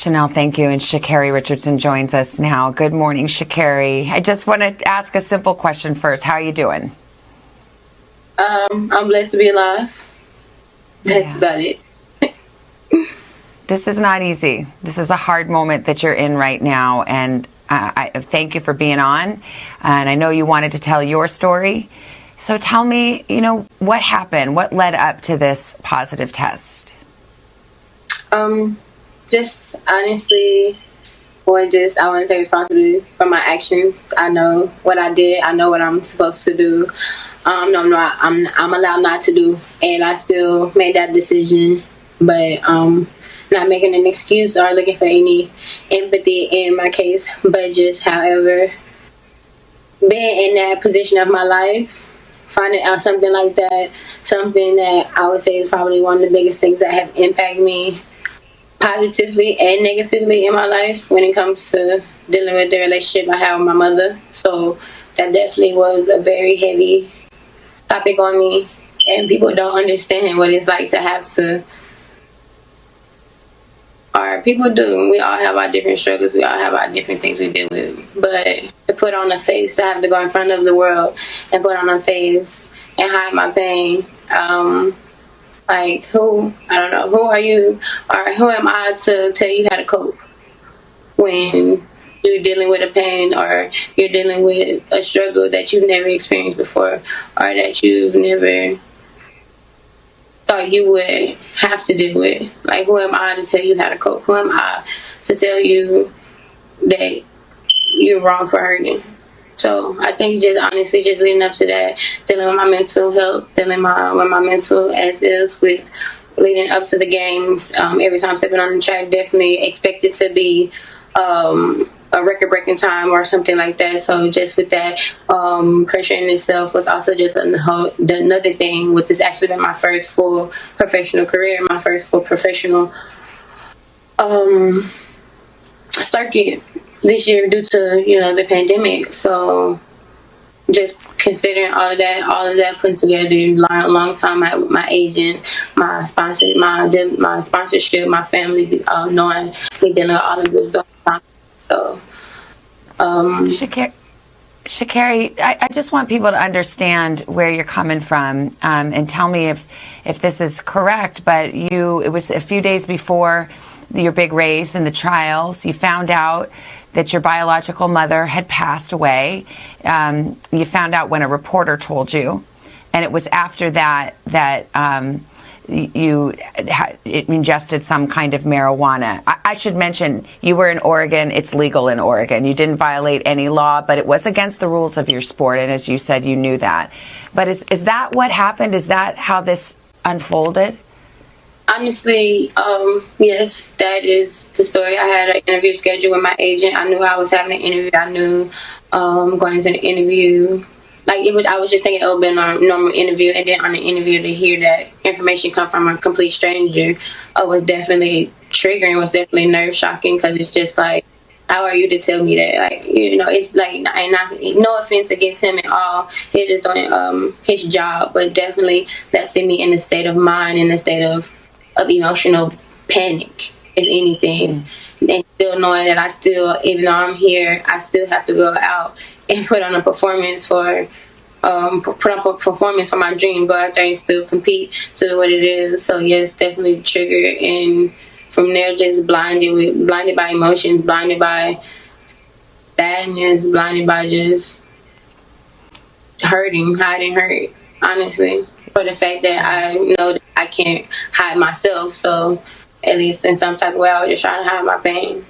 Chanel, thank you. And Sha'Carri Richardson joins us now. Good morning, Sha'Carri. I just want to ask a simple question first. How are you doing? I'm blessed to be alive. That's about it. This is not easy. This is a hard moment that you're in right now. And I thank you for being on. And I know you wanted to tell your story. So tell me, what happened? What led up to this positive test? Just honestly, I want to take responsibility for my actions. I know what I did. I know what I'm supposed to do. I'm allowed not to do, and I still made that decision. But not making an excuse or looking for any empathy in my case, but just, however, being in that position of my life, finding out something like that, something that I would say is probably one of the biggest things that have impacted me positively and negatively in my life when it comes to dealing with the relationship I have with my mother. So that definitely was a very heavy topic on me, and people don't understand what it's like to have to, or people do. We all have our different struggles. We all have our different things we deal with. But to put on a face, to have to go in front of the world and put on a face and hide my pain, who are you, or who am I to tell you how to cope when you're dealing with a pain, or you're dealing with a struggle that you've never experienced before, or that you've never thought you would have to deal with. Like, who am I to tell you how to cope? Who am I to tell you that you're wrong for hurting? So I think just honestly, just leading up to that, dealing with my mental health, dealing with my mental as is, with leading up to the games, every time stepping on the track, definitely expected to be a record-breaking time or something like that. So just with that, pressure in itself was also just another thing. With this actually been my first full professional career, my first full professional circuit this year due to the pandemic. So just considering all of that put together, long time my agent, my sponsor, my sponsorship, my family, knowing me dealing with all of this stuff. So Sha'Carri, I just want people to understand where you're coming from, and tell me if this is correct. But it was a few days before your big race in the trials, you found out that your biological mother had passed away. You found out when a reporter told you, and it was after that you ingested some kind of marijuana. I should mention, you were in Oregon. It's legal in Oregon. You didn't violate any law, but it was against the rules of your sport, and as you said, you knew that. But is that what happened? Is that how this unfolded? Honestly, yes, that is the story. I had an interview scheduled with my agent. I knew I was having an interview. I knew going into the interview, I was just thinking it would be a normal interview, and then on the interview to hear that information come from a complete stranger was definitely triggering, was definitely nerve shocking, because it's just like, how are you to tell me that? It's like, and no offense against him at all. He's just doing his job, but definitely that sent me in a state of mind, in a state of emotional panic, if anything. And still knowing that even though I'm here, I still have to go out and put on a performance for my dream, go out there and still compete to do what it is. So yes, definitely triggered, and from there just blinded by emotions, blinded by sadness, blinded by just hiding hurt, honestly, for the fact that I know that I can't hide myself. So at least in some type of way, I was just trying to hide my pain.